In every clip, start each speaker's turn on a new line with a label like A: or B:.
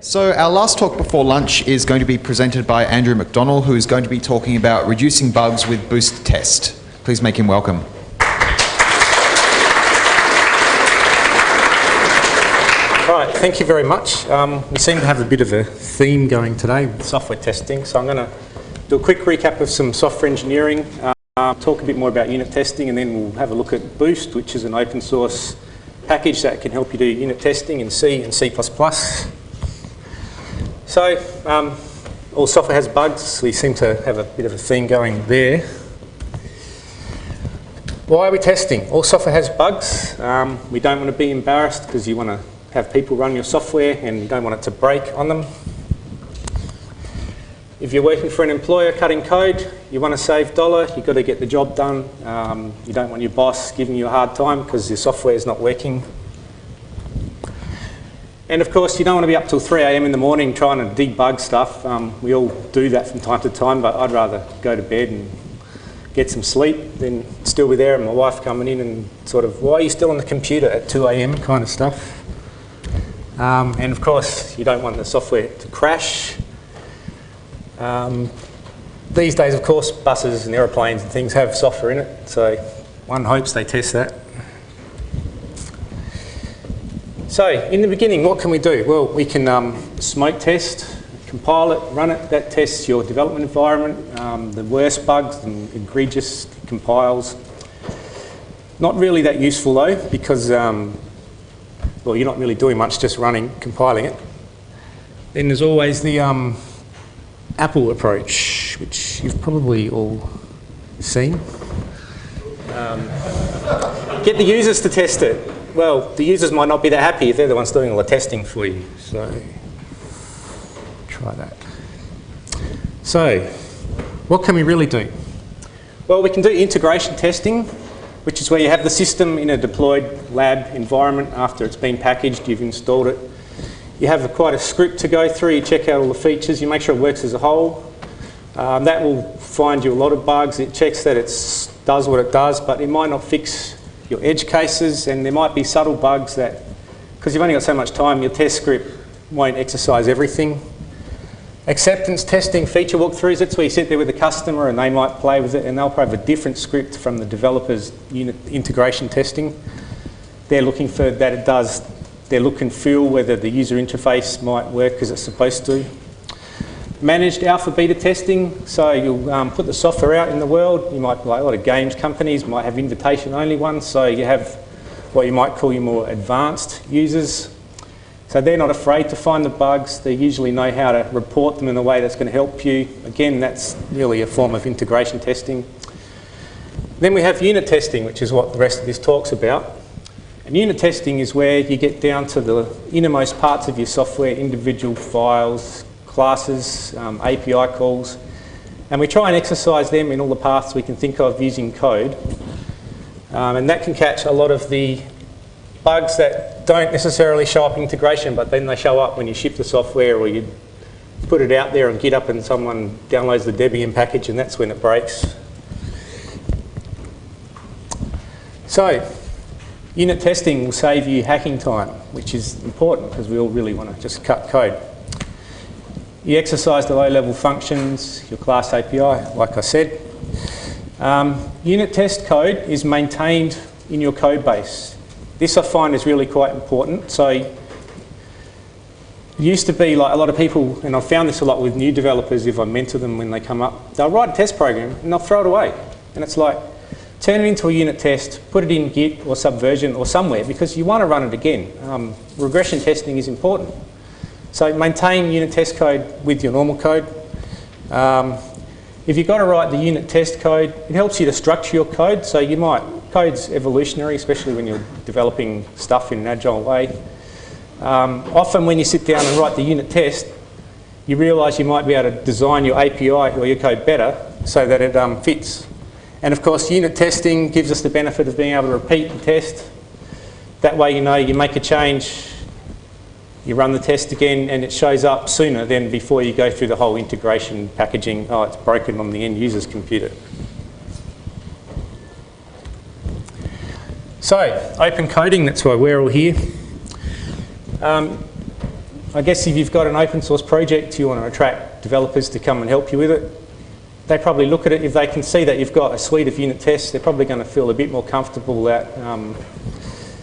A: So our last talk before lunch is going to be presented by Andrew McDonnell, who is going to be talking about reducing bugs with Boost Test. Please make him welcome.
B: Right, thank you very much. We seem to have a bit of a theme going today with software testing, so I'm going to do a quick recap of some software engineering, talk a bit more about unit testing, and then we'll have a look at Boost, which is an open source package that can help you do unit testing in C and C++. So, all software has bugs. We seem to have a bit of a theme going there. Why are we testing? All software has bugs. We don't want to be embarrassed because you want to have people run your software and you don't want it to break on them. If you're working for an employer cutting code, you want to save dollar, you've got to get the job done. You don't want your boss giving you a hard time because your software is not working. And of course, you don't want to be up till 3 AM in the morning trying to debug stuff. We all do that from time to time, but I'd rather go to bed and get some sleep than still be there and my wife coming in and sort of, why are you still on the computer at 2 AM kind of stuff. And of course, you don't want the software to crash. These days, of course, buses and aeroplanes and things have software in it, so one hopes they test that. So, in the beginning, what can we do? Well, we can smoke test, compile it, run it. That tests your development environment, the worst bugs and egregious compiles. Not really that useful though, because well, you're not really doing much, just compiling it. Then there's always the Apple approach, which you've probably all seen. Get the users to test it. Well, the users might not be that happy if they're the ones doing all the testing for you. So, try that. So, what can we really do? Well, we can do integration testing, which is where you have the system in a deployed lab environment after it's been packaged, you've installed it. You have quite a script to go through, you check out all the features, you make sure it works as a whole. That will find you a lot of bugs. It checks that it does what it does, but it might not fix your edge cases, and there might be subtle bugs that, because you've only got so much time, your test script won't exercise everything. Acceptance testing, feature walkthroughs, that's where you sit there with the customer and they might play with it and they'll probably have a different script from the developer's unit integration testing. They're looking for that it does their look and feel, whether the user interface might work as it's supposed to. Managed alpha beta testing, so you'll put the software out in the world. You might, like a lot of games companies, might have invitation only ones, so you have what you might call your more advanced users. So they're not afraid to find the bugs. They usually know how to report them in a way that's going to help you. Again, that's really a form of integration testing. Then we have unit testing, which is what the rest of this talk's about. And unit testing is where you get down to the innermost parts of your software, individual files, classes, API calls. And we try and exercise them in all the paths we can think of using code. And that can catch a lot of the bugs that don't necessarily show up in integration, but then they show up when you ship the software or you put it out there on GitHub and someone downloads the Debian package, and that's when it breaks. So, unit testing will save you hacking time, which is important because we all really want to just cut code. You exercise the low-level functions, your class API, like I said. Unit test code is maintained in your code base. This I find is really quite important. So it used to be like a lot of people, and I've found this a lot with new developers if I mentor them when they come up, they'll write a test program and they'll throw it away. And it's like, turn it into a unit test, put it in Git or Subversion or somewhere because you want to run it again. Regression testing is important. So maintain unit test code with your normal code. If you've got to write the unit test code, it helps you to structure your code. So you might, code's evolutionary, especially when you're developing stuff in an agile way. Often when you sit down and write the unit test, you realise you might be able to design your API or your code better so that it fits. And of course, unit testing gives us the benefit of being able to repeat the test. That way you know you make a change, you run the test again, and it shows up sooner than before you go through the whole integration packaging. Oh, it's broken on the end user's computer. So, open coding, that's why we're all here. I guess if you've got an open source project, you want to attract developers to come and help you with it. They probably look at it, if they can see that you've got a suite of unit tests, they're probably going to feel a bit more comfortable that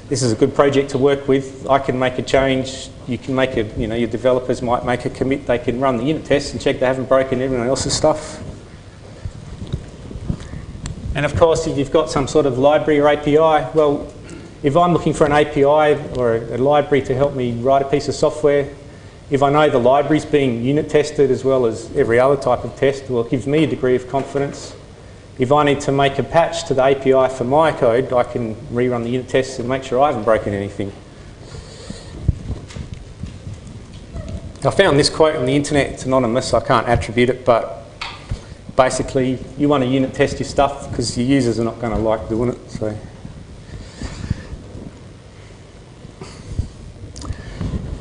B: this is a good project to work with. I can make a change, you can make a, you know, your developers might make a commit, they can run the unit tests and check they haven't broken everyone else's stuff. And of course, if you've got some sort of library or API, well, if I'm looking for an API or a library to help me write a piece of software, if I know the library's being unit tested as well as every other type of test, well, it gives me a degree of confidence. If I need to make a patch to the API for my code, I can rerun the unit tests and make sure I haven't broken anything. I found this quote on the internet. It's anonymous, I can't attribute it, but basically you want to unit test your stuff because your users are not going to like doing it. So.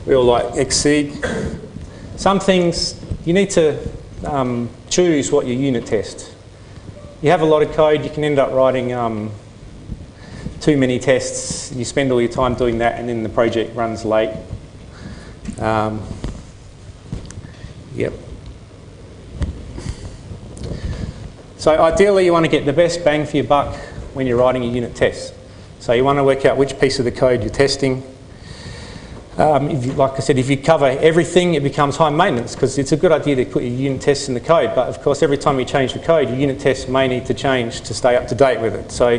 B: We all like Xseed. Some things, you need to choose what you unit test. You have a lot of code, you can end up writing too many tests. You spend all your time doing that and then the project runs late. Yep. So ideally you want to get the best bang for your buck when you're writing a unit test. So you want to work out which piece of the code you're testing. Like I said, if you cover everything, it becomes high maintenance because it's a good idea to put your unit tests in the code. But of course, every time you change the code, your unit tests may need to change to stay up to date with it. So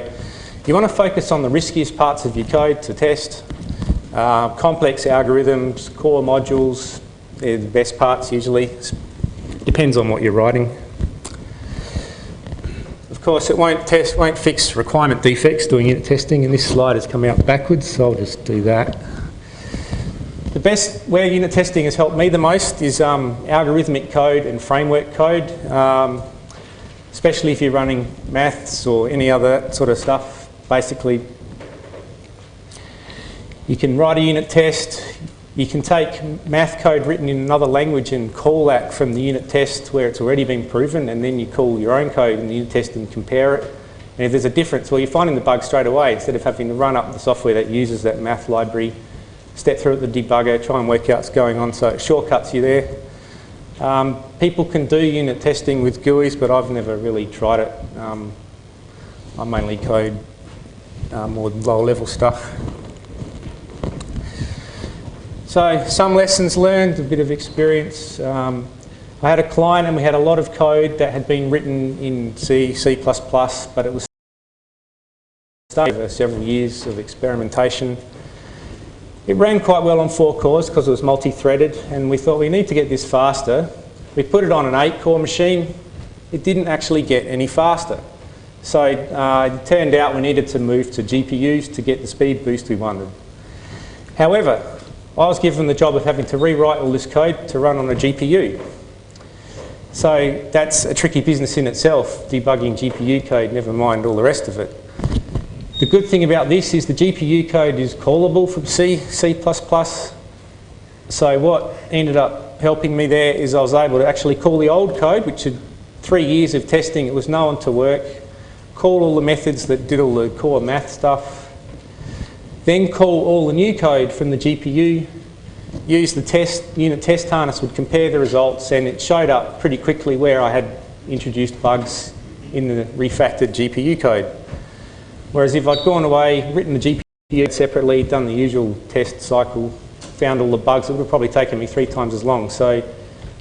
B: you want to focus on the riskiest parts of your code to test. Complex algorithms, core modules, they're the best parts usually. Depends on what you're writing. Of course, it won't fix requirement defects doing unit testing, and this slide has come out backwards, so I'll just do that. The best where unit testing has helped me the most is algorithmic code and framework code, especially if you're running maths or any other sort of stuff. Basically, you can write a unit test, you can take math code written in another language and call that from the unit test where it's already been proven, and then you call your own code in the unit test and compare it. And if there's a difference, well, you're finding the bug straight away instead of having to run up the software that uses that math library, step through the debugger, try and work out what's going on, so it shortcuts you there. People can do unit testing with GUIs, but I've never really tried it. I mainly code more lower level stuff. So some lessons learned, a bit of experience. I had a client and we had a lot of code that had been written in C, C++, but it was over several years of experimentation. It ran quite well on 4 cores because it was multi-threaded, and we thought we need to get this faster. We put it on an 8-core machine. It didn't actually get any faster. So it turned out we needed to move to GPUs to get the speed boost we wanted. However, I was given the job of having to rewrite all this code to run on a GPU. So that's a tricky business in itself, debugging GPU code, never mind all the rest of it. The good thing about this is the GPU code is callable from C, C++. So what ended up helping me there is I was able to actually call the old code, which had 3 years of testing, it was known to work, call all the methods that did all the core math stuff, then call all the new code from the GPU, use the unit test harness, would compare the results, and it showed up pretty quickly where I had introduced bugs in the refactored GPU code. Whereas if I'd gone away, written the GPU separately, done the usual test cycle, found all the bugs, it would have probably taken me 3 times as long. So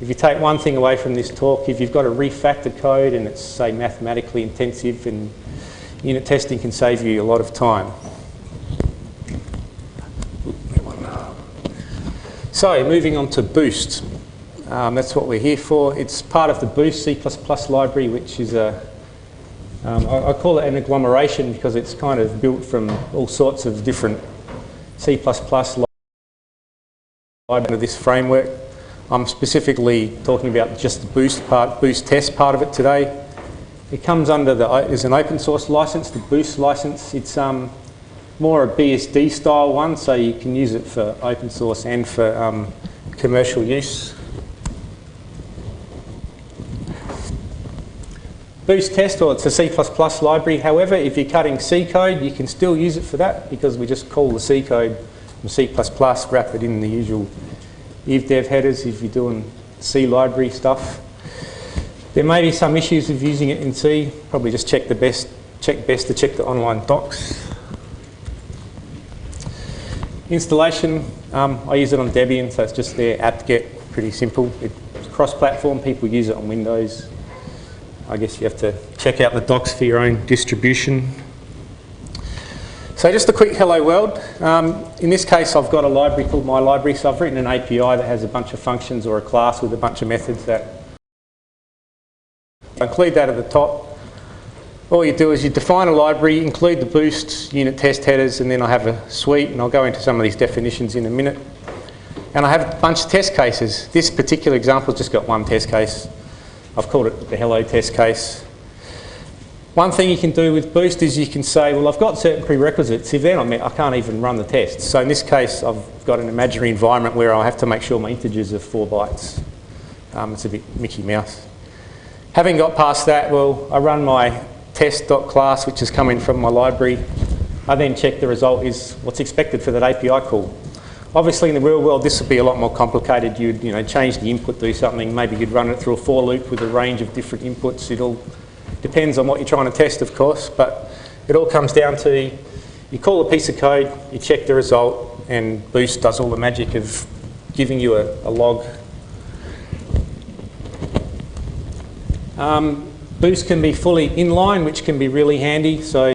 B: if you take one thing away from this talk, if you've got a refactored code and it's, say, mathematically intensive, and unit testing can save you a lot of time. So moving on to Boost. That's what we're here for. It's part of the Boost C++ library, which is a I call it an agglomeration because it's kind of built from all sorts of different C++ libraries under this framework. I'm specifically talking about just the Boost test part of it today. It comes under is an open source license, the Boost license. It's more a BSD style one, so you can use it for open source and for commercial use. Boost test, or it's a C++ library. However, if you're cutting C code, you can still use it for that because we just call the C code from C++, wrap it in the usual evdev headers if you're doing C library stuff. There may be some issues with using it in C. Probably just check best to check the online docs. Installation, I use it on Debian, so it's just their apt-get, pretty simple. It's cross-platform, people use it on Windows. I guess you have to check out the docs for your own distribution. So just a quick hello world. In this case, I've got a library called My Library, so I've written an API that has a bunch of functions or a class with a bunch of methods that include that at the top. All you do is you define a library, include the boost unit test headers, and then I have a suite, and I'll go into some of these definitions in a minute. And I have a bunch of test cases. This particular example's just got one test case. I've called it the hello test case. One thing you can do with Boost is you can say, well, I've got certain prerequisites. If they're not met, I can't even run the test. So in this case, I've got an imaginary environment where I have to make sure my integers are 4 bytes. It's a bit Mickey Mouse. Having got past that, well, I run my test.class, which is coming from my library. I then check the result is what's expected for that API call. Obviously, in the real world, this would be a lot more complicated. You'd change the input, do something. Maybe you'd run it through a for loop with a range of different inputs. It all depends on what you're trying to test, of course. But it all comes down to you call a piece of code, you check the result, and Boost does all the magic of giving you a log. Boost can be fully inline, which can be really handy. So,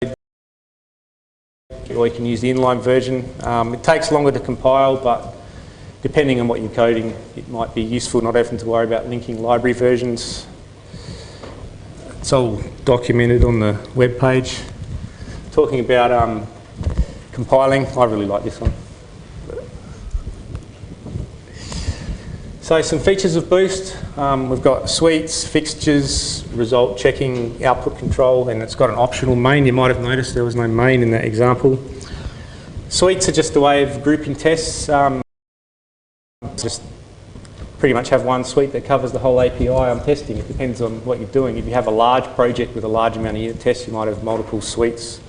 B: or you can use the inline version. It takes longer to compile, but depending on what you're coding, it might be useful not having to worry about linking library versions. It's all documented on the web page. Talking about compiling, I really like this one. So some features of Boost. We've got suites, fixtures, result checking, output control, and it's got an optional main. You might have noticed there was no main in that example. Suites are just a way of grouping tests. Just pretty much have one suite that covers the whole API I'm testing. It depends on what you're doing. If you have a large project with a large amount of unit tests, you might have multiple suites.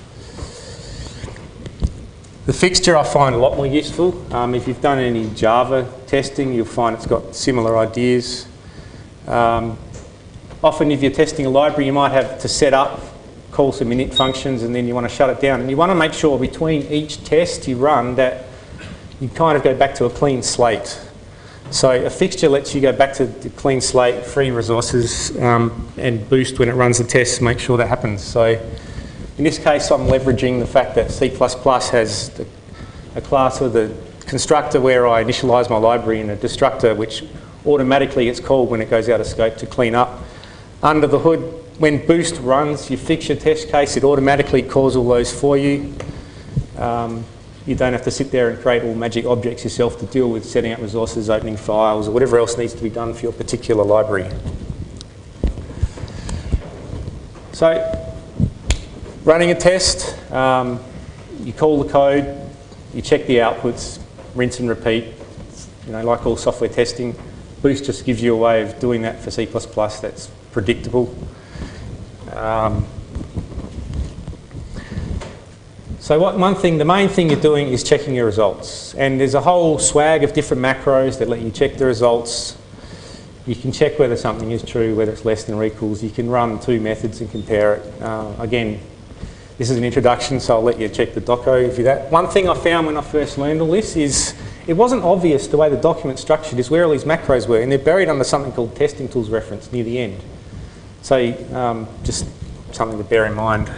B: The fixture I find a lot more useful. If you've done any Java testing, you'll find it's got similar ideas. Often if you're testing a library, you might have to set up, call some init functions, and then you want to shut it down. And you want to make sure between each test you run that you kind of go back to a clean slate. So a fixture lets you go back to the clean slate, free resources, and Boost when it runs the tests, make sure that happens. So in this case, I'm leveraging the fact that C++ has a class with a constructor where I initialize my library and a destructor which automatically gets called when it goes out of scope to clean up. Under the hood, when Boost runs your fixture test case, it automatically calls all those for you. You don't have to sit there and create all magic objects yourself to deal with setting up resources, opening files, or whatever else needs to be done for your particular library. So, running a test, you call the code, you check the outputs, rinse and repeat. Like all software testing, Boost just gives you a way of doing that for C++ that's predictable. So the main thing you're doing is checking your results. And there's a whole swag of different macros that let you check the results. You can check whether something is true, whether it's less than or equals. You can run 2 methods and compare it. Again, this is an introduction, so I'll let you check the doco if you that. One thing I found when I first learned all this is it wasn't obvious the way the document's structured is where all these macros were, and they're buried under something called testing tools reference near the end. So just something to bear in mind.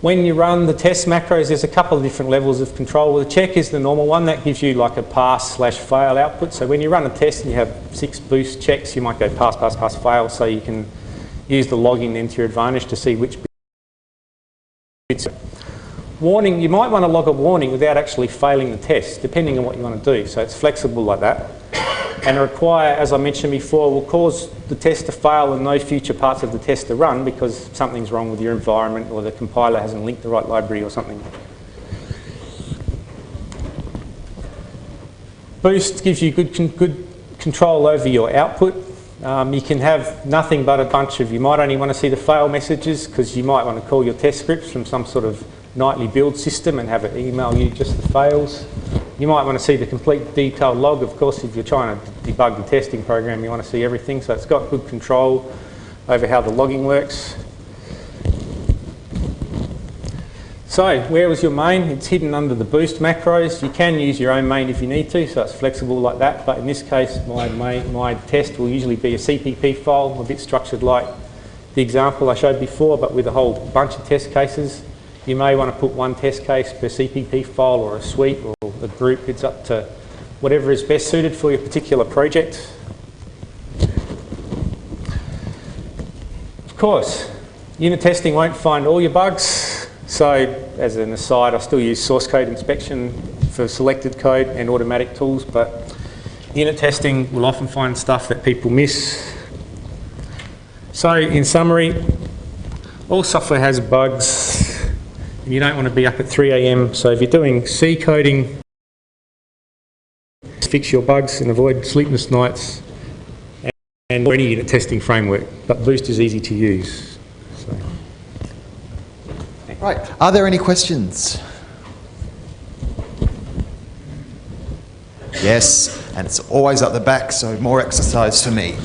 B: When you run the test macros, there's a couple of different levels of control. The check is the normal one. That gives you like a pass/fail output. So when you run a test and you have 6 Boost checks, you might go pass, pass, pass, fail, so you can use the logging then to your advantage to see which bits. Warning, you might want to log a warning without actually failing the test, depending on what you want to do. So it's flexible like that. And require, as I mentioned before, will cause the test to fail and no future parts of the test to run because something's wrong with your environment or the compiler hasn't linked the right library or something. Boost gives you good control over your output. You can have nothing but a bunch of, you might only want to see the fail messages because you might want to call your test scripts from some sort of nightly build system and have it email you just the fails. You might want to see the complete detailed log. Of course, if you're trying to debug the testing program, you want to see everything. So it's got good control over how the logging works. So where was your main? It's hidden under the boost macros. You can use your own main if you need to, so it's flexible like that. But in this case, my test will usually be a CPP file, a bit structured like the example I showed before, but with a whole bunch of test cases. You may want to put one test case per CPP file or a suite or a group. It's up to whatever is best suited for your particular project. Of course, unit testing won't find all your bugs. So, as an aside, I still use source code inspection for selected code and automatic tools, but unit testing will often find stuff that people miss. So, in summary, all software has bugs, and you don't want to be up at 3 AM. So, if you're doing C coding, fix your bugs and avoid sleepless nights, and or any unit testing framework. But Boost is easy to use. So.
A: Right. Are there any questions? Yes, and it's always at the back, so more exercise for me.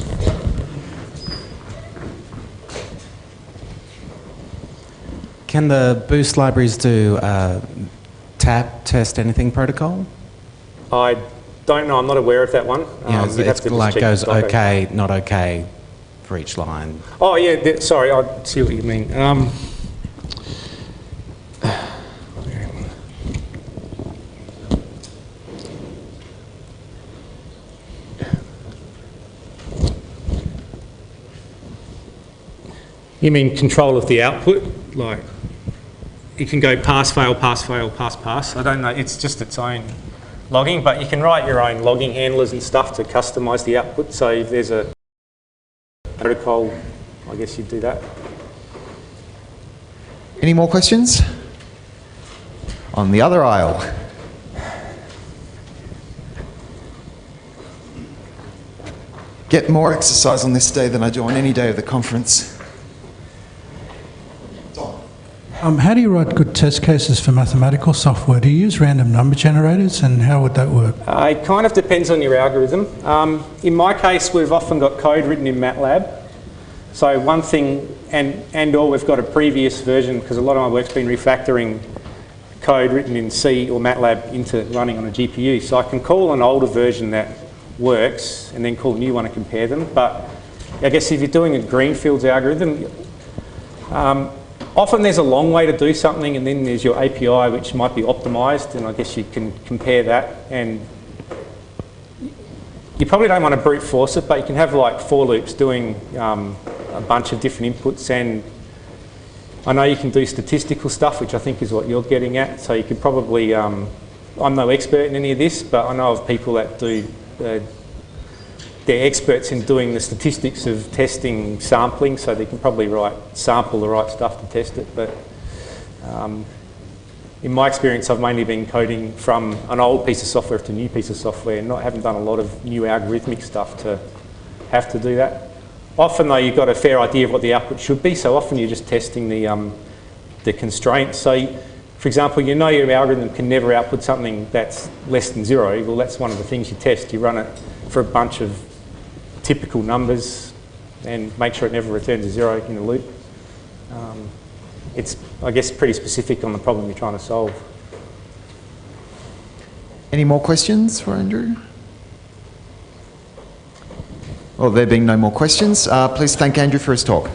C: Can the Boost libraries do tap test anything protocol?
B: I don't know. I'm not aware of that one.
C: Yeah,
B: You'd have
C: it's
B: to just
C: like
B: check
C: goes
B: the doc.
C: okay, not okay for each line.
B: Oh yeah, sorry, I see what you mean. You mean control of the output? Like, you can go pass, fail, pass, fail, pass, pass. I don't know, it's just its own logging, but you can write your own logging handlers and stuff to customise the output. So if there's a protocol, I guess you'd do that.
A: Any more questions? On the other aisle. Get more exercise on this day than I do on any day of the conference.
D: How do you write good test cases for mathematical software? Do you use random number generators, and how would that work?
B: It kind of depends on your algorithm. In my case, we've often got code written in MATLAB. So one thing, and/or we've got a previous version, because a lot of my work's been refactoring code written in C or MATLAB into running on a GPU. So I can call an older version that works, and then call a new one and compare them. But I guess if you're doing a greenfields algorithm, often there's a long way to do something, and then there's your API, which might be optimised, and I guess you can compare that. And you probably don't want to brute force it, but you can have like for loops doing a bunch of different inputs. And I know you can do statistical stuff, which I think is what you're getting at. So you could probably, I'm no expert in any of this, but I know of people that do, they're experts in doing the statistics of testing sampling, so they can probably sample the right stuff to test it. But in my experience, I've mainly been coding from an old piece of software to a new piece of software, and haven't done a lot of new algorithmic stuff to have to do that. Often though, you've got a fair idea of what the output should be, so often you're just testing the constraints. So for example, you know your algorithm can never output something that's less than 0. Well, that's one of the things you test. You run it for a bunch of typical numbers and make sure it never returns a 0 in a loop. It's, I guess, pretty specific on the problem you're trying to solve.
A: Any more questions for Andrew? Well, there being no more questions, please thank Andrew for his talk.